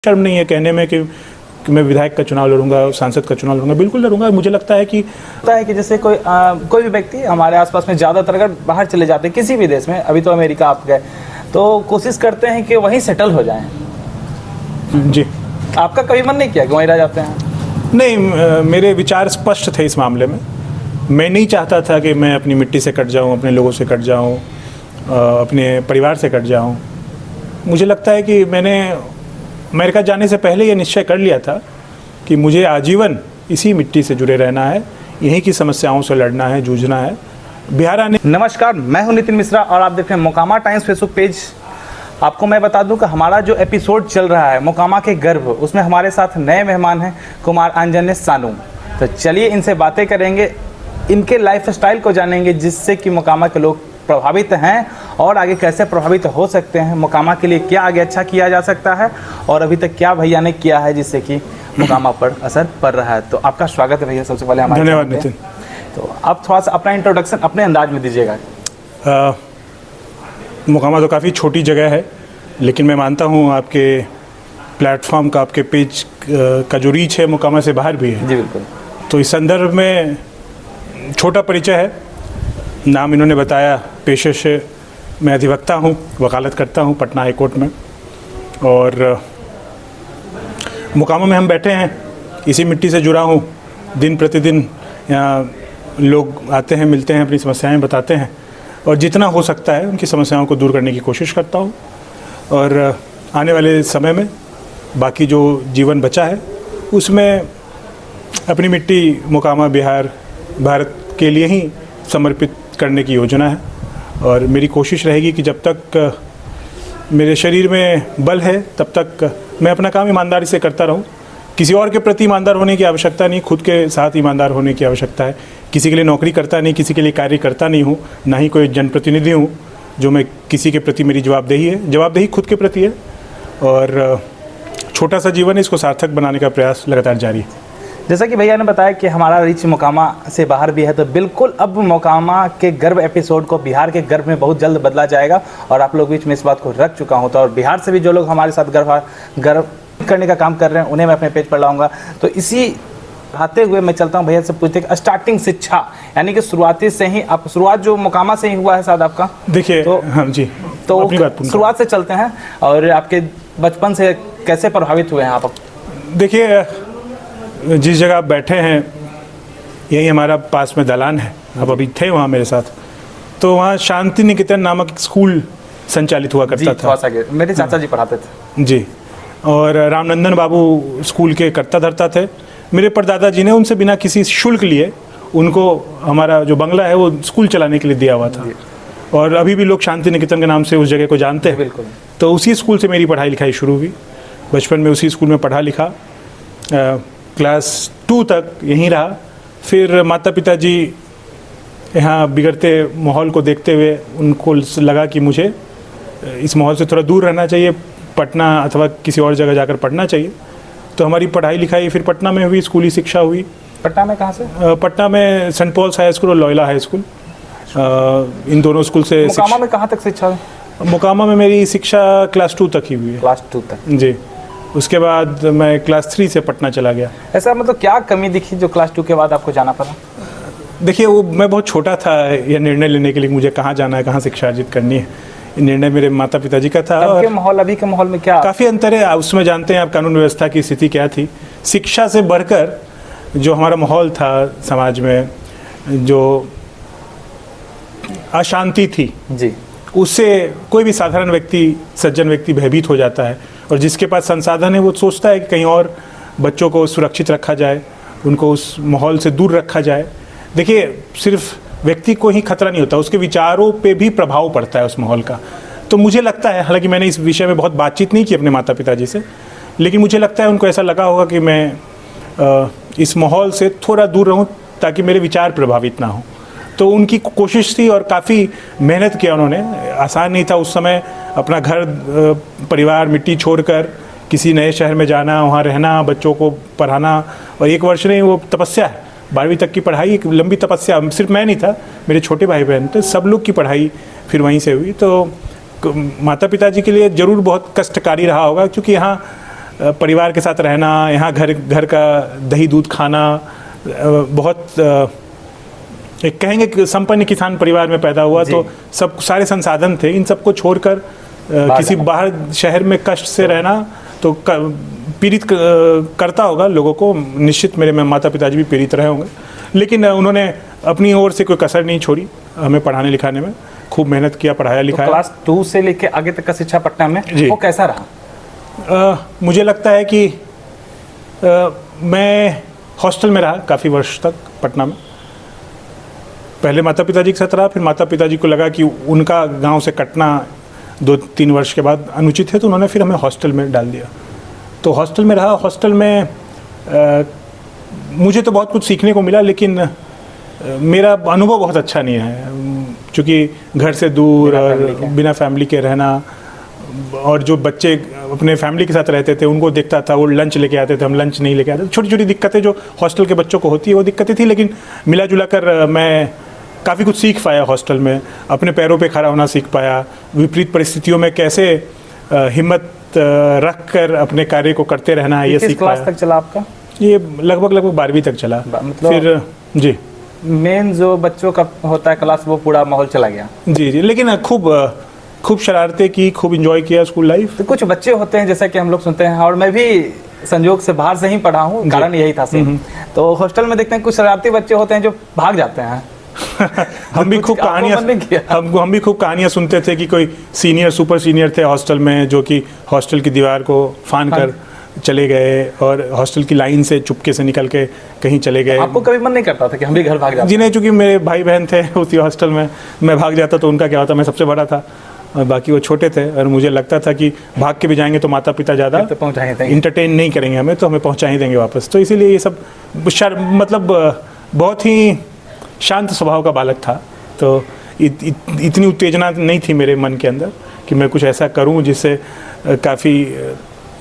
शर्म नहीं है कहने में कि मैं विधायक का चुनाव लड़ूंगा, सांसद का चुनाव लड़ूंगा। बिल्कुल लड़ूंगा। मुझे लगता है कि जैसे कोई भी व्यक्ति हमारे आसपास में ज़्यादातर अगर बाहर चले जाते हैं किसी भी देश में, अभी तो अमेरिका आप गए, तो कोशिश करते हैं कि वहीं सेटल हो जाएं। जी, आपका कभी मन नहीं किया कि वहीं रह जाते हैं? नहीं, मेरे विचार स्पष्ट थे इस मामले में। मैं नहीं चाहता था कि मैं अपनी मिट्टी से कट जाऊं, अपने लोगों से कट जाऊं, अपने परिवार से कट जाऊं। मुझे लगता है कि मैंने अमेरिका जाने से पहले ये निश्चय कर लिया था कि मुझे आजीवन इसी मिट्टी से जुड़े रहना है, यहीं की समस्याओं से लड़ना है, जूझना है। बिहार आने। नमस्कार, मैं हूं नितिन मिश्रा और आप देख रहे हैं मोकामा टाइम्स फेसबुक पेज। आपको मैं बता दूं कि हमारा जो एपिसोड चल रहा है मोकामा के गर्व, उसमें हमारे साथ नए मेहमान हैं कुमार आंजनेय सानू। तो चलिए इनसे बातें करेंगे, इनके लाइफ स्टाइल को जानेंगे, जिससे कि मोकामा के लोग प्रभावित हैं और आगे कैसे प्रभावित हो सकते हैं, मोकामा के लिए क्या आगे अच्छा किया जा सकता है और अभी तक क्या भैया ने किया है जिससे कि मोकामा पर असर पड़ रहा है। तो आपका स्वागत है भैया सबसे पहले हमारे। धन्यवाद नितिन। तो आप थोड़ा सा अपना इंट्रोडक्शन अपने अंदाज में दीजिएगा। मोकामा तो काफ़ी छोटी जगह है, लेकिन मैं मानता हूँ आपके प्लेटफॉर्म का, आपके पेज का जो रीच है मोकामा से बाहर भी है। जी बिल्कुल। तो इस संदर्भ में छोटा परिचय है। नाम इन्होंने बताया, पेशे से मैं अधिवक्ता हूँ, वकालत करता हूँ पटना हाई कोर्ट में। और मोकामा में हम बैठे हैं, इसी मिट्टी से जुड़ा हूँ। दिन प्रतिदिन यहाँ लोग आते हैं, मिलते हैं, अपनी समस्याएं बताते हैं और जितना हो सकता है उनकी समस्याओं को दूर करने की कोशिश करता हूँ। और आने वाले समय में बाकी जो जीवन बचा है उसमें अपनी मिट्टी मोकामा बिहार भारत के लिए ही समर्पित करने की योजना है। और मेरी कोशिश रहेगी कि जब तक मेरे शरीर में बल है तब तक मैं अपना काम ईमानदारी से करता रहूं। किसी और के प्रति ईमानदार होने की आवश्यकता नहीं, खुद के साथ ईमानदार होने की आवश्यकता है। किसी के लिए नौकरी करता नहीं, किसी के लिए कार्य करता नहीं हूँ, ना ही कोई जनप्रतिनिधि हूँ जो मैं किसी के प्रति मेरी जवाबदेही है। जवाबदेही खुद के प्रति है और छोटा सा जीवन है, इसको सार्थक बनाने का प्रयास लगातार जारी है। जैसा कि भैया ने बताया कि हमारा रीच मोकामा से बाहर भी है, तो बिल्कुल अब मोकामा के गर्व एपिसोड को बिहार के गर्व में बहुत जल्द बदला जाएगा और आप लोग बीच में इस बात को रख चुका हूँ। तो और बिहार से भी जो लोग हमारे साथ गर्व करने का काम कर रहे हैं उन्हें मैं अपने पेज पर लाऊंगा। तो इसी आते हुए मैं चलता हूँ भैया से पूछते हैं स्टार्टिंग शिक्षा, यानी कि शुरुआती से ही आप शुरुआत जो मोकामा से ही हुआ है शायद आपका। देखिए तो हाँ जी, तो शुरुआत से चलते हैं और आपके बचपन से कैसे प्रभावित हुए हैं आप? देखिए, जिस जगह आप बैठे हैं यही हमारा पास में दलान है। आप अभी थे वहाँ मेरे साथ, तो वहाँ शांति निकेतन नामक स्कूल संचालित हुआ करता था। मेरे चाचा जी पढ़ाते थे जी। और रामनंदन बाबू स्कूल के कर्ता धर्ता थे। मेरे परदादा जी ने उनसे बिना किसी शुल्क लिए उनको हमारा जो बंगला है वो स्कूल चलाने के लिए दिया हुआ था। और अभी भी लोग शांति निकेतन के नाम से उस जगह को जानते हैं। बिल्कुल। तो उसी स्कूल से मेरी पढ़ाई लिखाई शुरू हुई। बचपन में उसी स्कूल में पढ़ा लिखा, क्लास 2 तक यहीं रहा। फिर माता पिता जी यहाँ बिगड़ते माहौल को देखते हुए उनको लगा कि मुझे इस माहौल से थोड़ा दूर रहना चाहिए, पटना अथवा किसी और जगह जाकर पढ़ना चाहिए। तो हमारी पढ़ाई लिखाई फिर पटना में हुई, स्कूली शिक्षा हुई। पटना में कहाँ से? पटना में सेंट पॉल्स हाई स्कूल और लॉयला हाई स्कूल, इन दोनों स्कूल से। मोकामा में कहाँ तक शिक्षा? मोकामा में मेरी शिक्षा क्लास 2 तक ही हुई है। क्लास 2 तक? जी। उसके बाद मैं क्लास 3 से पटना चला गया। ऐसा मतलब क्या कमी दिखी जो क्लास 2 के बाद आपको जाना पड़ा? देखिए, वो मैं बहुत छोटा था यह निर्णय लेने के लिए मुझे कहाँ जाना है, कहाँ शिक्षा अर्जित करनी है। निर्णय मेरे माता पिता जी का था। और माहौल अभी के माहौल में क्या काफ़ी अंतर है। उसमें जानते हैं आप कानून व्यवस्था की स्थिति क्या थी। शिक्षा से बढ़कर जो हमारा माहौल था समाज में, जो अशांति थी जी, उससे कोई भी साधारण व्यक्ति, सज्जन व्यक्ति भयभीत हो जाता है। और जिसके पास संसाधन है वो सोचता है कि कहीं और बच्चों को सुरक्षित रखा जाए, उनको उस माहौल से दूर रखा जाए। देखिए, सिर्फ व्यक्ति को ही खतरा नहीं होता, उसके विचारों पे भी प्रभाव पड़ता है उस माहौल का। तो मुझे लगता है, हालांकि मैंने इस विषय में बहुत बातचीत नहीं की अपने माता पिता जी से, लेकिन मुझे लगता है उनको ऐसा लगा होगा कि मैं इस माहौल से थोड़ा दूर रहूं ताकि मेरे विचार प्रभावित ना हो। तो उनकी कोशिश थी और काफ़ी मेहनत किया उन्होंने। आसान नहीं था उस समय अपना घर परिवार मिट्टी छोड़कर किसी नए शहर में जाना, वहाँ रहना, बच्चों को पढ़ाना। और 1 वर्ष नहीं, वो तपस्या है। 12वीं तक की पढ़ाई एक लंबी तपस्या। सिर्फ मैं नहीं था, मेरे छोटे भाई बहन थे, सब लोग की पढ़ाई फिर वहीं से हुई। तो माता पिता जी के लिए ज़रूर बहुत कष्टकारी रहा होगा, क्योंकि यहाँ परिवार के साथ रहना, यहाँ घर का दही दूध खाना, बहुत एक कहेंगे कि संपन्न किसान परिवार में पैदा हुआ, तो सब सारे संसाधन थे। इन सबको छोड़कर किसी बाहर शहर में कष्ट से रहना तो पीड़ित करता होगा लोगों को। निश्चित मेरे माता पिताजी भी पीड़ित रहे होंगे, लेकिन उन्होंने अपनी ओर से कोई कसर नहीं छोड़ी हमें पढ़ाने लिखाने में। खूब मेहनत किया, पढ़ाया लिखाया। तो क्लास 2 से लेके आगे तक का शिक्षा पटना में वो कैसा रहा? मुझे लगता है कि मैं हॉस्टल में रहा काफ़ी वर्ष तक पटना में। पहले माता पिताजी के साथ रहा, फिर माता पिताजी को लगा कि उनका गांव से कटना 2-3 वर्ष के बाद अनुचित है, तो उन्होंने फिर हमें हॉस्टल में डाल दिया। तो हॉस्टल में रहा। हॉस्टल में मुझे तो बहुत कुछ सीखने को मिला, लेकिन मेरा अनुभव बहुत अच्छा नहीं है, क्योंकि घर से दूर और बिना फैमिली के रहना, और जो बच्चे अपने फैमिली के साथ रहते थे उनको देखता था, वो लंच लेके आते थे, हम लंच नहीं लेके आते। छोटी छोटी दिक्कतें जो हॉस्टल के बच्चों को होती है वो दिक्कतें थी, लेकिन मिला जुला कर मैं काफ़ी कुछ सीख पाया हॉस्टल में। अपने पैरों पे खड़ा होना सीख पाया, विपरीत परिस्थितियों में कैसे हिम्मत रख कर अपने कार्य को करते रहना है, ये सीख पाया। क्लास तक चला आपका? ये लगभग 12वीं तक चला। मतलब फिर जी मेन जो बच्चों का होता है क्लास, वो पूरा माहौल चला गया। जी, लेकिन खूब शरारतें की, खूब इंजॉय किया स्कूल लाइफ। तो कुछ बच्चे होते हैं जैसा कि हम लोग सुनते हैं, और मैं भी संयोग से बाहर से ही पढ़ा हूँ, कारण यही था सेम। तो हॉस्टल में देखते हैं कुछ शरारती बच्चे होते हैं जो भाग जाते हैं। हम भी खूब कहानियां सुनते थे कि कोई सीनियर सुपर सीनियर थे हॉस्टल में, जो कि हॉस्टल की दीवार को फान कर चले गए और हॉस्टल की लाइन से चुपके से निकल के कहीं चले गए। आपको कभी मन नहीं करता था कि हम भी घर भाग जाते? जी नहीं, चूंकि मेरे भाई बहन थे उसी हॉस्टल में, मैं भाग जाता तो उनका क्या होता, मैं सबसे बड़ा था और बाकी वो छोटे थे, और मुझे लगता था कि भाग के भी जाएंगे तो माता पिता ज़्यादा इंटरटेन नहीं करेंगे हमें, तो हमें पहुँचा ही देंगे वापस। तो इसीलिए ये सब मतलब बहुत ही शांत स्वभाव का बालक था, तो इतनी उत्तेजना नहीं थी मेरे मन के अंदर कि मैं कुछ ऐसा करूं जिससे काफ़ी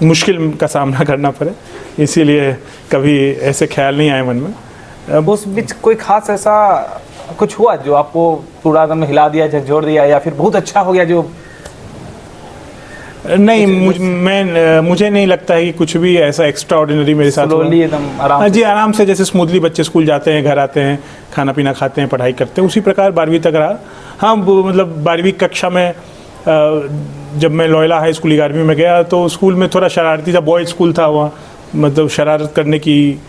मुश्किल का सामना करना पड़े। इसीलिए कभी ऐसे ख्याल नहीं आए मन में। उस बीच कोई खास ऐसा कुछ हुआ जो आपको पूरा एकदम हिला दिया, झकझोर दिया, या फिर बहुत अच्छा हो गया जो? नहीं, मुझे नहीं लगता है कि कुछ भी ऐसा एक्स्ट्रा ऑर्डिनरी मेरे साथ हुआ। एकदम आराम से? जी, आराम से, जैसे स्मूथली बच्चे स्कूल जाते हैं, घर आते हैं, खाना पीना खाते हैं, पढ़ाई करते हैं, उसी प्रकार 12वीं तक रहा। हाँ, मतलब 12वीं कक्षा में जब मैं लॉयला हाई स्कूल 11वीं में गया तो स्कूल में थोड़ा शरारती था, बॉयज़ स्कूल था वहाँ, मतलब शरारत करने की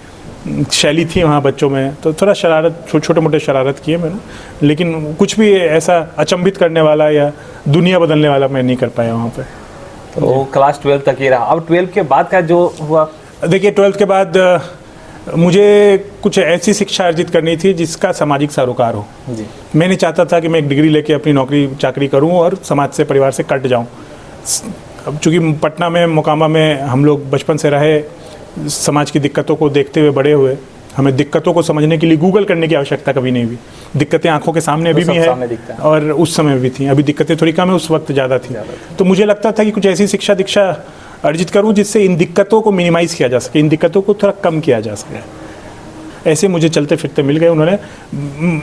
शैली थी वहाँ बच्चों में, तो थोड़ा शरारत, छोटे मोटे शरारत किए मैंने, लेकिन कुछ भी ऐसा अचंभित करने वाला या दुनिया बदलने वाला मैं नहीं कर पाया वहाँ पे। तो क्लास 12 तक ही रहा। अब 12 के बाद का जो हुआ? देखिए, 12 के बाद मुझे कुछ ऐसी शिक्षा अर्जित करनी थी जिसका सामाजिक सरोकार हो जी। मैं नहीं चाहता था कि मैं एक डिग्री लेके अपनी नौकरी चाकरी करूं और समाज से, परिवार से कट जाऊं। अब चूँकि पटना में, मोकामा में हम लोग बचपन से रहे, समाज की दिक्कतों को देखते हुए बड़े हुए, हमें दिक्कतों को समझने के लिए गूगल करने की आवश्यकता कभी नहीं हुई। दिक्कतें आंखों के सामने अभी भी है और उस समय भी थी। अभी दिक्कतें थोड़ी कम है, उस वक्त ज़्यादा थी। तो मुझे लगता था कि कुछ ऐसी शिक्षा दीक्षा अर्जित करूं जिससे इन दिक्कतों को मिनिमाइज़ किया जा सके, इन दिक्कतों को थोड़ा कम किया जा सके। ऐसे मुझे चलते फिरते मिल गए उन्होंने।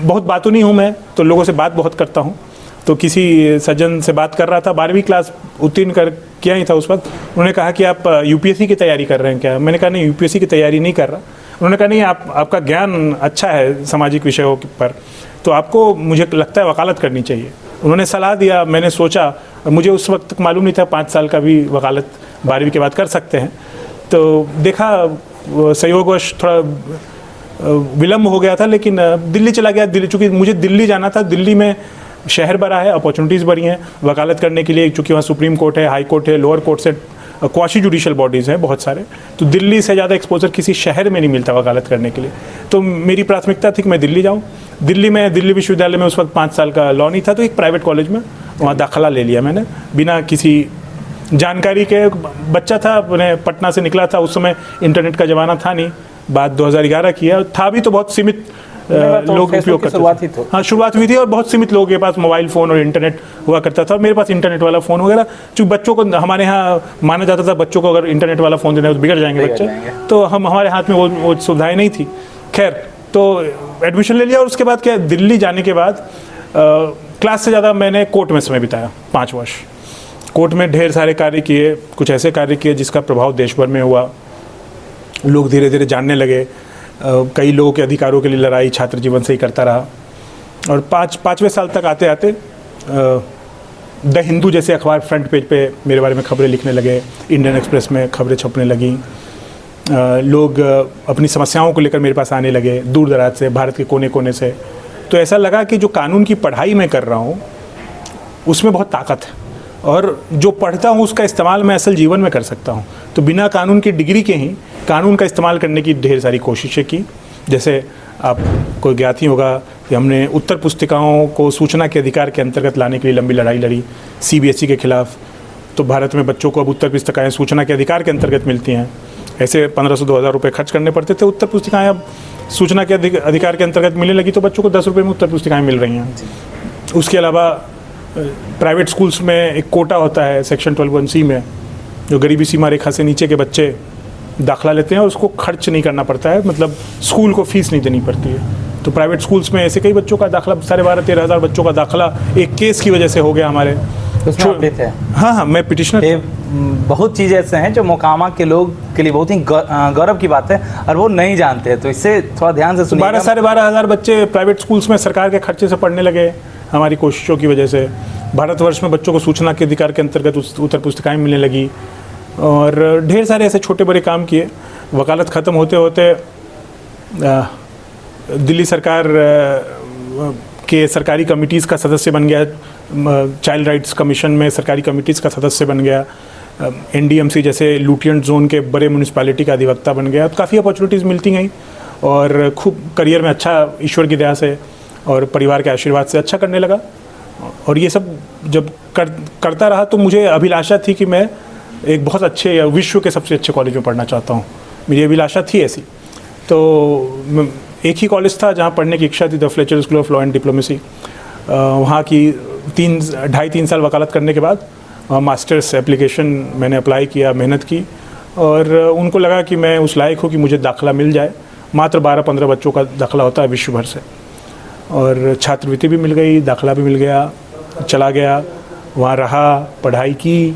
बहुत बातूं नहीं हूँ मैं, तो लोगों से बात बहुत करता हूँ। तो किसी सज्जन से बात कर रहा था, 12वीं क्लास उत्तीर्ण कर किया ही था उस वक्त। उन्होंने कहा कि आप यूपीएससी की तैयारी कर रहे हैं क्या? मैंने कहा नहीं, यूपीएससी की तैयारी नहीं कर रहा। उन्होंने कहा नहीं, आपका ज्ञान अच्छा है सामाजिक विषयों पर, तो आपको, मुझे लगता है, वकालत करनी चाहिए। उन्होंने सलाह दिया, मैंने सोचा, मुझे उस वक्त तक मालूम नहीं था 5 साल का भी वकालत 12वीं के बाद कर सकते हैं। तो देखा, संयोगवश थोड़ा विलम्ब हो गया था, लेकिन दिल्ली चला गया। दिल्ली, चूँकि मुझे दिल्ली जाना था, दिल्ली में शहर बड़ा है, अपॉर्चुनिटीज़ बड़ी हैं वकालत करने के लिए, चूँकि वहाँ सुप्रीम कोर्ट है, हाई कोर्ट है, लोअर कोर्ट से क्वाशी जुडिशल बॉडीज़ हैं बहुत सारे। तो दिल्ली से ज़्यादा एक्सपोजर किसी शहर में नहीं मिलता वकालत करने के लिए। तो मेरी प्राथमिकता थी कि मैं दिल्ली जाऊँ। दिल्ली में, दिल्ली विश्वविद्यालय में उस वक्त 5 साल का लॉ नहीं था, तो एक प्राइवेट कॉलेज में वहाँ दाखिला ले लिया मैंने, बिना किसी जानकारी के। बच्चा था, मैं पटना से निकला था, उस समय इंटरनेट का ज़माना था नहीं, बात 2011 की है, था भी तो बहुत सीमित लोग उपयोग करते थे। हाँ, शुरुआत हुई थी और बहुत सीमित लोगों के पास मोबाइल फ़ोन और इंटरनेट हुआ करता था। मेरे पास इंटरनेट वाला फ़ोन वगैरह, चूँकि बच्चों को, हमारे यहाँ माना जाता था बच्चों को अगर इंटरनेट वाला फ़ोन देना तो बिगड़ जाएंगे बच्चे, तो हमारे हाथ में वो सुविधाएँ नहीं थी। खैर, तो एडमिशन ले लिया और उसके बाद क्या, दिल्ली जाने के बाद क्लास से ज़्यादा मैंने कोर्ट में समय बिताया, 5 वर्ष कोर्ट में ढेर सारे कार्य किए, कुछ ऐसे कार्य किए जिसका प्रभाव देश भर में हुआ। लोग धीरे धीरे जानने लगे। कई लोगों के अधिकारों के लिए लड़ाई छात्र जीवन से ही करता रहा। और पाँचवें साल तक आते आते द हिंदू जैसे अखबार फ्रंट पेज पे मेरे बारे में खबरें लिखने लगे, इंडियन एक्सप्रेस में खबरें छपने लगी। लोग अपनी समस्याओं को लेकर मेरे पास आने लगे दूर दराज से, भारत के कोने कोने से। तो ऐसा लगा कि जो कानून की पढ़ाई मैं कर रहा हूँ उसमें बहुत ताकत है, और जो पढ़ता हूँ उसका इस्तेमाल मैं असल जीवन में कर सकता हूँ। तो बिना कानून की डिग्री के ही कानून का इस्तेमाल करने की ढेर सारी कोशिशें की। जैसे आपको ज्ञात ही होगा कि हमने उत्तर पुस्तिकाओं को सूचना के अधिकार के अंतर्गत लाने के लिए लंबी लड़ाई लड़ी CBSE के खिलाफ। तो भारत में बच्चों को अब उत्तर पुस्तिकाएँ सूचना के अधिकार के अंतर्गत मिलती हैं। ऐसे 1500-2000 रुपये खर्च करने पड़ते थे, उत्तर पुस्तिकाएँ अब सूचना के अधिकार के अंतर्गत मिलने लगी, तो बच्चों को 10 रुपये में उत्तर पुस्तिकाएँ मिल रही हैं। उसके अलावा प्राइवेट स्कूल्स में एक कोटा होता है सेक्शन 12(1)(c) में, जो गरीबी सीमा रेखा से नीचे के बच्चे दाखला लेते हैं और उसको खर्च नहीं करना पड़ता है, मतलब स्कूल को फीस नहीं देनी पड़ती है। तो प्राइवेट स्कूल्स में ऐसे कई बच्चों का दाखला, 12,500-13 हज़ार बच्चों का दाखला एक केस की वजह से हो गया हमारे। हाँ, मैं पिटिशनर। बहुत चीज़ें ऐसे हैं जो मोकामा के लोग के लिए बहुत ही गौरव की बात है और वो नहीं जानते हैं, तो इससे थोड़ा ध्यान से सुनिए। 12,500 हज़ार बच्चे प्राइवेट स्कूल्स में सरकार के खर्चे से पढ़ने लगे हमारी कोशिशों की वजह से। भारतवर्ष में बच्चों को सूचना के अधिकार के अंतर्गत उत्तर पुस्तिकाएँ मिलने लगी, और ढेर सारे ऐसे छोटे बड़े काम किए। वकालत ख़त्म होते होते दिल्ली सरकार के सरकारी कमिटीज़ का सदस्य बन गया, चाइल्ड राइट्स कमीशन में सरकारी कमिटीज़ का सदस्य बन गया, NDMC जैसे लुटियंट जोन के बड़े म्यूनिसिपैलिटी का अधिवक्ता बन गया। तो काफ़ी अपॉर्चुनिटीज़ मिलती गई, और खूब करियर में अच्छा, ईश्वर की दया से और परिवार के आशीर्वाद से अच्छा करने लगा। और ये सब जब करता रहा तो मुझे अभिलाषा थी कि मैं एक बहुत अच्छे या विश्व के सबसे अच्छे कॉलेज में पढ़ना चाहता हूँ। मेरी अभिलाषा थी ऐसी। तो एक ही कॉलेज था जहाँ पढ़ने की इच्छा थी, the Fletcher school of law and diplomacy. वहाँ की 2.5-3 साल वकालत करने के बाद मास्टर्स एप्लीकेशन मैंने अप्लाई किया, मेहनत की, और उनको लगा कि मैं उस लायक हूँ कि मुझे दाखला मिल जाए। मात्र 12-15 बच्चों का दाखला होता है विश्व भर से, और छात्रवृत्ति भी मिल गई, दाखला भी मिल गया, चला गया, वहाँ रहा, पढ़ाई की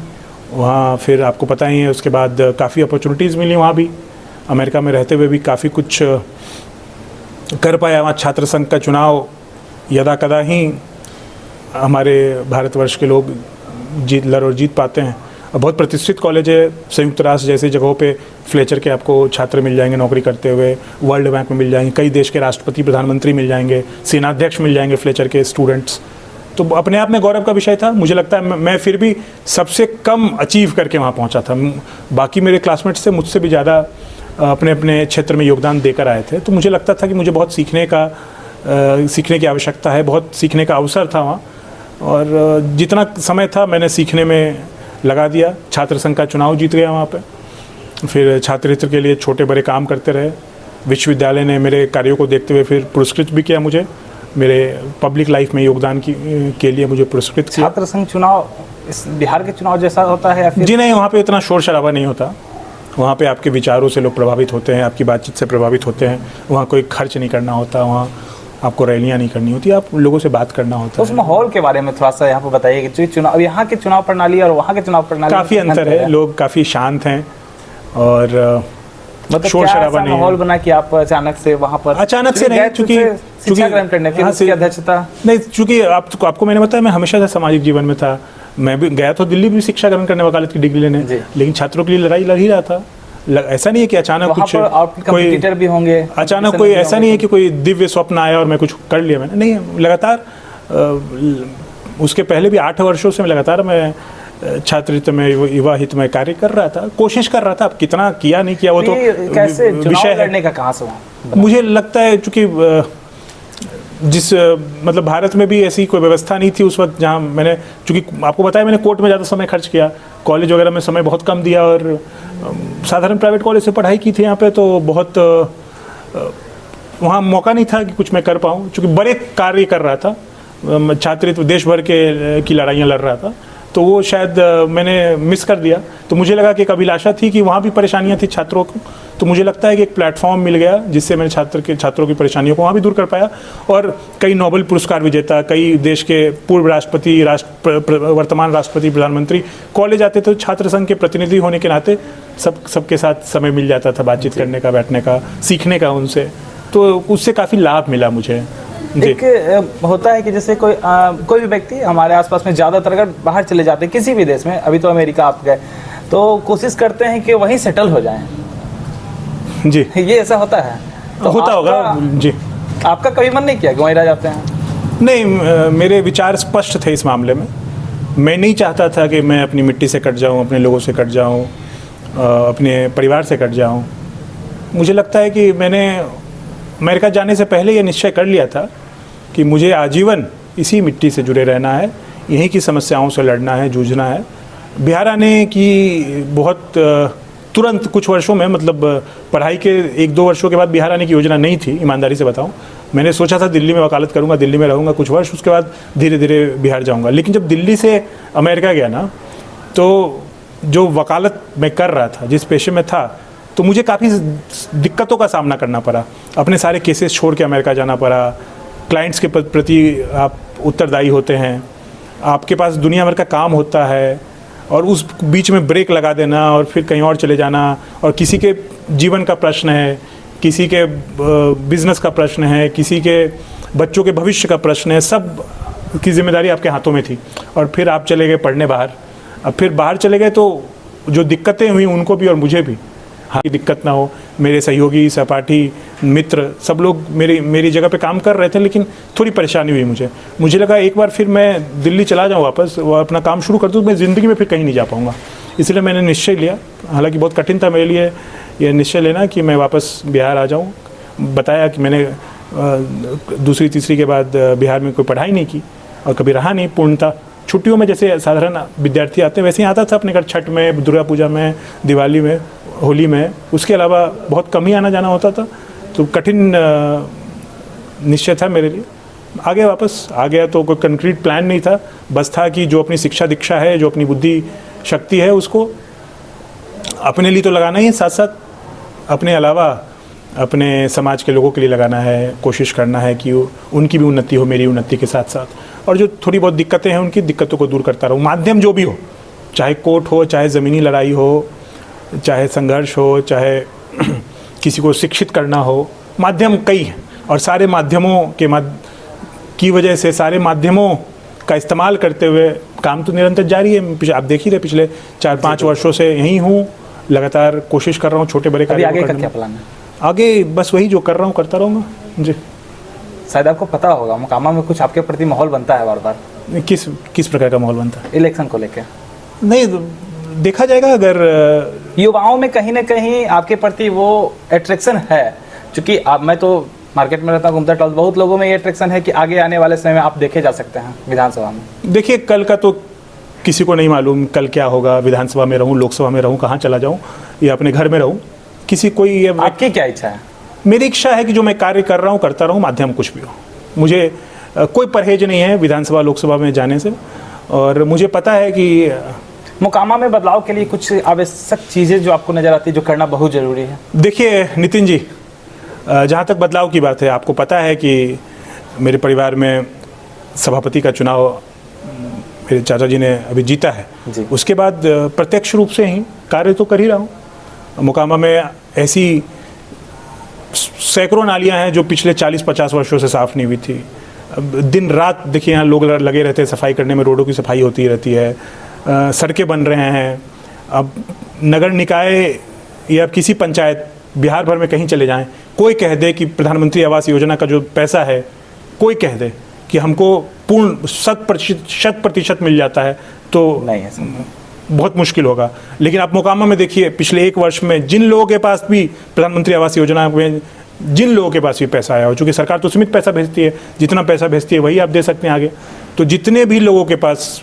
वहाँ। फिर आपको पता ही है उसके बाद काफ़ी अपॉर्चुनिटीज़ मिली वहाँ भी। अमेरिका में रहते हुए भी काफ़ी कुछ कर पाया। वहाँ छात्र संघ का चुनाव यदा कदा ही हमारे भारतवर्ष के लोग जीत पाते हैं। और बहुत प्रतिष्ठित कॉलेज है, संयुक्त राष्ट्र जैसी जगहों पे फ्लेचर के आपको छात्र मिल जाएंगे नौकरी करते हुए, वर्ल्ड बैंक में मिल जाएंगे, कई देश के राष्ट्रपति प्रधानमंत्री मिल जाएंगे, सेनाध्यक्ष मिल जाएंगे फ्लेचर के स्टूडेंट्स। तो अपने आप में गौरव का विषय था। मुझे लगता है मैं फिर भी सबसे कम अचीव करके वहाँ पहुँचा था। बाकी मेरे क्लासमेट्स से मुझसे भी ज़्यादा अपने अपने क्षेत्र में योगदान देकर आए थे। तो मुझे लगता था कि मुझे बहुत सीखने की आवश्यकता है, बहुत सीखने का अवसर था वहाँ, और जितना समय था मैंने सीखने में लगा दिया। छात्र संघ का चुनाव जीत गया वहाँ पे। फिर छात्रहित के लिए छोटे बड़े काम करते रहे। विश्वविद्यालय ने मेरे कार्यों को देखते हुए फिर पुरस्कृत भी किया मुझे, मेरे पब्लिक लाइफ में योगदान के लिए मुझे पुरस्कृत किया। छात्र संघ चुनाव इस बिहार के चुनाव जैसा होता है या फिर? जी नहीं, वहाँ पे इतना शोर शराबा नहीं होता। वहाँ पे आपके विचारों से लोग प्रभावित होते हैं, आपकी बातचीत से प्रभावित होते हैं। वहाँ कोई खर्च नहीं करना होता, वहाँ आपको रैलियाँ नहीं करनी होती, आप लोगों से बात करना होता है। उस माहौल के बारे में थोड़ा सा यहाँ पर बताइए कि चुनाव, यहाँ के चुनाव प्रणाली और वहाँ के चुनाव प्रणाली काफ़ी अंतर है। लोग काफ़ी शांत हैं और मतलब शोर शराबा नहीं है। माहौल बना कि आप अचानक से वहाँ पर? अचानक से नहीं, चूँकि शिक्षा ग्रहण करने की उसकी अध्यक्षता नहीं, चूँकि आपको मैंने बताया मैं हमेशा से सामाजिक जीवन में था। मैं भी गया तो दिल्ली भी शिक्षा ग्रहण करने, वकालत की डिग्री लेने, लेकिन छात्रों के लिए लड़ाई लड़ ही रहा था। ऐसा नहीं है कि अचानक कुछ कोई भी होंगे, अचानक कोई ऐसा नहीं है कि कोई दिव्य स्वप्न आया और मैं कुछ कर लिया। मैंने नहीं, लगातार उसके पहले भी 8 वर्षों से मैं लगातार मैं छात्रहित में, युवा हित में कार्य कर रहा था, कोशिश कर रहा था। अब कितना किया नहीं किया वो तो कैसे विषय लड़ने का कहाँ से हुआ? मुझे लगता है चूँकि मतलब भारत में भी ऐसी कोई व्यवस्था नहीं थी उस वक्त जहाँ मैंने, चूँकि आपको बताया मैंने कोर्ट में ज़्यादा समय खर्च किया, कॉलेज वगैरह में समय बहुत कम दिया, और साधारण प्राइवेट कॉलेज से पढ़ाई की थी यहाँ पे, तो बहुत वहाँ मौका नहीं था कि कुछ मैं कर पाऊँ। चूँकि बड़े कार्य कर रहा था, छात्रित्व देश भर की लड़ाइयाँ लड़ रहा था, तो वो शायद मैंने मिस कर दिया। तो मुझे लगा कि एक अभिलाषा थी कि वहाँ भी परेशानियाँ थी छात्रों को, तो मुझे लगता है कि एक प्लेटफॉर्म मिल गया जिससे मैंने छात्रों की परेशानियों को वहाँ भी दूर कर पाया। और कई नोबेल पुरस्कार विजेता, कई देश के पूर्व राष्ट्रपति, वर्तमान राष्ट्रपति, प्रधानमंत्री कॉलेज आते थे। छात्र संघ के प्रतिनिधि होने के नाते सबके साथ समय मिल जाता था बातचीत करने का, बैठने का, सीखने का उनसे, तो उससे काफ़ी लाभ मिला मुझे। एक होता है कि जैसे कोई भी व्यक्ति हमारे आसपास में ज़्यादातर अगर बाहर चले जाते हैं किसी भी देश में, अभी तो अमेरिका आप गए, तो कोशिश करते हैं कि वहीं सेटल हो जाएं। जी, ये ऐसा होता है? तो होता होगा जी। आपका कभी मन नहीं किया कि वहीं रह जाते हैं? नहीं, मेरे विचार स्पष्ट थे इस मामले में। मैं नहीं चाहता था कि मैं अपनी मिट्टी से कट जाऊं, अपने लोगों से कट जाऊं, अपने परिवार से कट जाऊं। मुझे लगता है कि मैंने अमेरिका जाने से पहले ये निश्चय कर लिया था कि मुझे आजीवन इसी मिट्टी से जुड़े रहना है, यहीं की समस्याओं से लड़ना है, जूझना है। बिहार आने की बहुत तुरंत कुछ वर्षों में, मतलब पढ़ाई के 1-2 वर्षों के बाद बिहार आने की योजना नहीं थी, ईमानदारी से बताऊं। मैंने सोचा था दिल्ली में वकालत करूंगा, दिल्ली में रहूंगा कुछ वर्ष, उसके बाद धीरे धीरे बिहार जाऊंगा। लेकिन जब दिल्ली से अमेरिका गया ना, तो जो वकालत मैं कर रहा था, जिस पेशे में था, तो मुझे काफ़ी दिक्कतों का सामना करना पड़ा। अपने सारे केसेस छोड़ के अमेरिका जाना पड़ा। क्लाइंट्स के प्रति आप उत्तरदायी होते हैं, आपके पास दुनिया भर का काम होता है, और उस बीच में ब्रेक लगा देना और फिर कहीं और चले जाना, और किसी के जीवन का प्रश्न है, किसी के बिजनेस का प्रश्न है, किसी के बच्चों के भविष्य का प्रश्न है, सब की जिम्मेदारी आपके हाथों में थी। और फिर आप चले गए पढ़ने बाहर। अब फिर बाहर चले गए तो जो दिक्कतें हुई उनको भी और मुझे भी, हाँ, दिक्कत ना हो। मेरे सहयोगी, सहपाठी, मित्र सब लोग मेरी जगह पे काम कर रहे थे, लेकिन थोड़ी परेशानी हुई मुझे लगा एक बार फिर मैं दिल्ली चला जाऊँ वापस, वो अपना काम शुरू कर दूँ, मैं ज़िंदगी में फिर कहीं नहीं जा पाऊँगा। इसलिए मैंने निश्चय लिया, हालांकि बहुत कठिन था मेरे लिए ये निश्चय लेना कि मैं वापस बिहार आ जाऊँ। बताया कि मैंने दूसरी तीसरी के बाद बिहार में कोई पढ़ाई नहीं की और कभी रहा नहीं पूर्णतः। छुट्टियों में जैसे साधारण विद्यार्थी आते हैं वैसे ही आता था अपने घर, छठ में, दुर्गा पूजा में, दिवाली में, होली में। उसके अलावा बहुत कम ही आना जाना होता था, तो कठिन निश्चय था मेरे लिए। आगे वापस आ गया तो कोई कंक्रीट प्लान नहीं था, बस था कि जो अपनी शिक्षा दीक्षा है, जो अपनी बुद्धि शक्ति है, उसको अपने लिए तो लगाना ही है, साथ साथ अपने अलावा अपने समाज के लोगों के लिए लगाना है, कोशिश करना है कि उनकी भी उन्नति हो मेरी उन्नति के साथ साथ। और जो थोड़ी बहुत दिक्कतें हैं उनकी दिक्कतों को दूर करता रहूँ, माध्यम जो भी हो, चाहे कोर्ट हो, चाहे ज़मीनी लड़ाई हो, चाहे संघर्ष हो, चाहे किसी को शिक्षित करना हो, माध्यम कई हैं। और सारे माध्यमों की वजह से, सारे माध्यमों का इस्तेमाल करते हुए काम तो निरंतर जारी है। आप देख ही रहे, पिछले 4-5 वर्षों से यहीं हूँ, लगातार कोशिश कर रहा हूँ छोटे बड़े कार्यों आगे का क्या प्लान है? आगे बस वही जो कर रहा हूँ करता रहूँगा जी। शायद आपको पता होगा मोकामा में कुछ आपके प्रति माहौल बनता है बार बार। किस प्रकार का माहौल बनता है? इलेक्शन को लेकर नहीं, देखा जाएगा। अगर युवाओं में कहीं ना कहीं आपके प्रति वो अट्रैक्शन है, क्योंकि मैं तो मार्केट में रहता हूँ, घूमता टहलता, बहुत लोगों में ये अट्रैक्शन है कि आगे आने वाले समय में आप देखे जा सकते हैं विधानसभा में। देखिए, कल का तो किसी को नहीं मालूम, कल क्या होगा, विधानसभा में रहूँ, लोकसभा में रहूँ, कहाँ चला जाऊँ या अपने घर में रहूँ, कोई आपकी क्या इच्छा है? मेरी इच्छा है कि जो मैं कार्य कर रहा हूँ करता रहूँ, माध्यम कुछ भी हो। मुझे कोई परहेज नहीं है विधानसभा लोकसभा में जाने से, और मुझे पता है कि मोकामा में बदलाव के लिए कुछ आवश्यक चीज़ें जो आपको नज़र आती है जो करना बहुत ज़रूरी है। देखिए नितिन जी, जहाँ तक बदलाव की बात है, आपको पता है कि मेरे परिवार में सभापति का चुनाव मेरे चाचा जी ने अभी जीता है। उसके बाद प्रत्यक्ष रूप से ही कार्य तो कर ही रहा हूँ। मोकामा में ऐसी सैकड़ों नालियाँ हैं जो पिछले 40-50 वर्षों से साफ़ नहीं हुई थी। दिन रात देखिए यहाँ लोग लगे रहते हैं सफाई करने में, रोडों की सफाई होती रहती है, सड़कें बन रहे हैं। अब नगर निकाय या किसी पंचायत बिहार भर में कहीं चले जाएं, कोई कह दे कि प्रधानमंत्री आवास योजना का जो पैसा है, कोई कह दे कि हमको पूर्ण 100% मिल जाता है, तो नहीं है, बहुत मुश्किल होगा। लेकिन आप मोकामा में देखिए, पिछले 1 वर्ष में जिन लोगों के पास भी प्रधानमंत्री आवास योजना में जिन लोगों के पास भी पैसा आया हो, चूँकि सरकार तो सीमित पैसा भेजती है, जितना पैसा भेजती है वही आप दे सकते हैं आगे, तो जितने भी लोगों के पास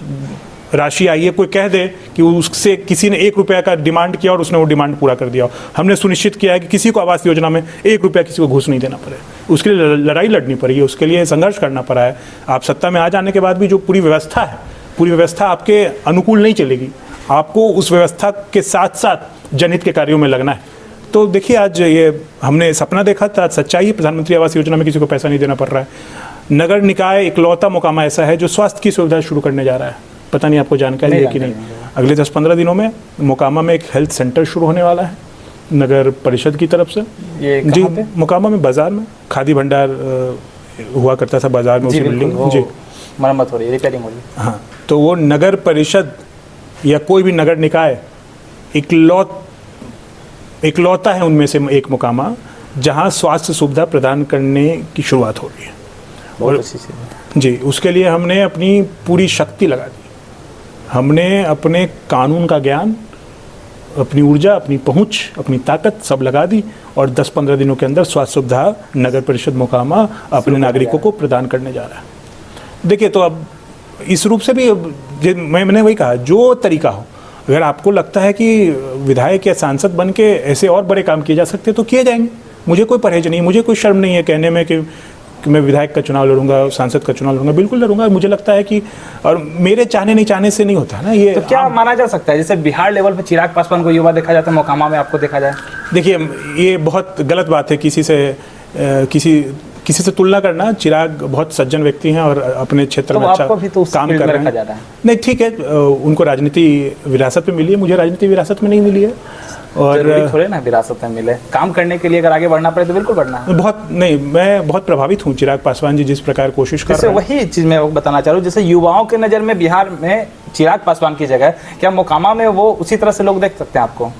राशि आई है, कोई कह दे कि उससे किसी ने 1 रुपया का डिमांड किया और उसने वो डिमांड पूरा कर दिया। हमने सुनिश्चित किया है कि किसी को आवास योजना में 1 रुपया किसी को घूस नहीं देना पड़े। उसके लिए लड़ाई लड़नी पड़ी है, उसके लिए संघर्ष करना पड़ा है। आप सत्ता में आ जाने के बाद भी जो पूरी व्यवस्था है, पूरी व्यवस्था आपके अनुकूल नहीं चलेगी, आपको उस व्यवस्था के साथ साथ जनहित के कार्यों में लगना है। तो देखिए, आज ये हमने सपना देखा था, आज सच्चाई है। प्रधानमंत्री आवास योजना में किसी को पैसा नहीं देना पड़ रहा है। नगर निकाय इकलौता मोकामा ऐसा है जो स्वास्थ्य की सुविधा शुरू करने जा रहा है। पता नहीं आपको जानकारी है कि नहीं। अगले 10-15 दिनों में मोकामा में एक हेल्थ सेंटर शुरू होने वाला है नगर परिषद की तरफ से। ये जी, कहाँ पे? मोकामा में बाजार में खादी भंडार हुआ करता था बाजार में, उसी बिल्डिंग। जी, मरम्मत हो रही है, रिपेयरिंग हो रही है। हाँ, तो वो नगर परिषद या कोई भी नगर निकाय इकलौता है उनमें से एक मोकामा जहाँ स्वास्थ्य सुविधा प्रदान करने की शुरुआत हो रही है। बहुत अच्छी चीज़ है। जी, उसके लिए हमने अपनी पूरी शक्ति लगा दी। हमने अपने कानून का ज्ञान, अपनी ऊर्जा, अपनी पहुंच, अपनी ताकत सब लगा दी और 10-15 दिनों के अंदर स्वास्थ्य सुविधा नगर परिषद मोकामा अपने नागरिकों को प्रदान करने जा रहा है। देखिए, तो अब इस रूप से भी मैंने वही कहा, जो तरीका हो, अगर आपको लगता है कि विधायक या सांसद बन के ऐसे और बड़े काम किए जा सकते तो किए जाएंगे। मुझे कोई परहेज नहीं, मुझे कोई शर्म नहीं है कहने में कि मैं विधायक का चुनाव लड़ूंगा, सांसद का चुनाव लड़ूंगा। बिल्कुल लड़ूंगा। मुझे लगता है कि, और मेरे चाहने नहीं चाहने से नहीं होता ना ये। तो क्या माना जा सकता है, जैसे बिहार लेवल पे चिराग पासवान को युवा देखा जाता है, मोकामा में आपको देखा जाए? देखिए, ये बहुत गलत बात है किसी से तुलना करना। चिराग बहुत सज्जन व्यक्ति हैं और अपने क्षेत्र में अच्छा काम कर रहे हैं। नहीं, ठीक है, उनको राजनीति विरासत में मिली है, मुझे राजनीति विरासत में नहीं मिली है। और थोड़े ना विरासत में मिले, काम करने के लिए अगर आगे बढ़ना पड़े तो बिल्कुल बढ़ना है। मैं बहुत प्रभावित हूँ चिराग पासवान जी जिस प्रकार कोशिश कर रहे हैं। वही चीज़ मैं बताना चाह रहा हूँ, जैसे युवाओं के नज़र में बिहार में चिराग पासवान की जगह क्या मोकामा में वो उसी तरह से लोग देख सकते हैं आपको?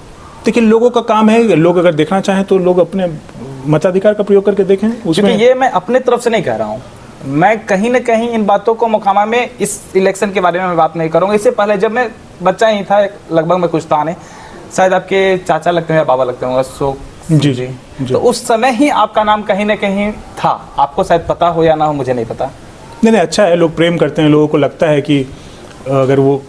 देखिए, लोगों का काम है, लोग अगर देखना चाहें तो लोग अपने मताधिकार का प्रयोग करके देखें उसमें। ये मैं अपने तरफ से नहीं कह रहा हूँ, मैं कहीं ना कहीं इन बातों को मोकामा में इस इलेक्शन के बारे में मैं बात नहीं करूँगा। इससे पहले जब मैं बच्चा ही था, लगभग मैं कुछ था नहीं, शायद आपके चाचा लगते हैं या बाबा लगते होंगे, अशोक जी। तो उस समय ही आपका नाम कहीं ना कहीं था, आपको शायद पता हो या ना हो, मुझे नहीं पता। नहीं, अच्छा है, लोग प्रेम करते हैं, लोगों को लगता है कि अगर वो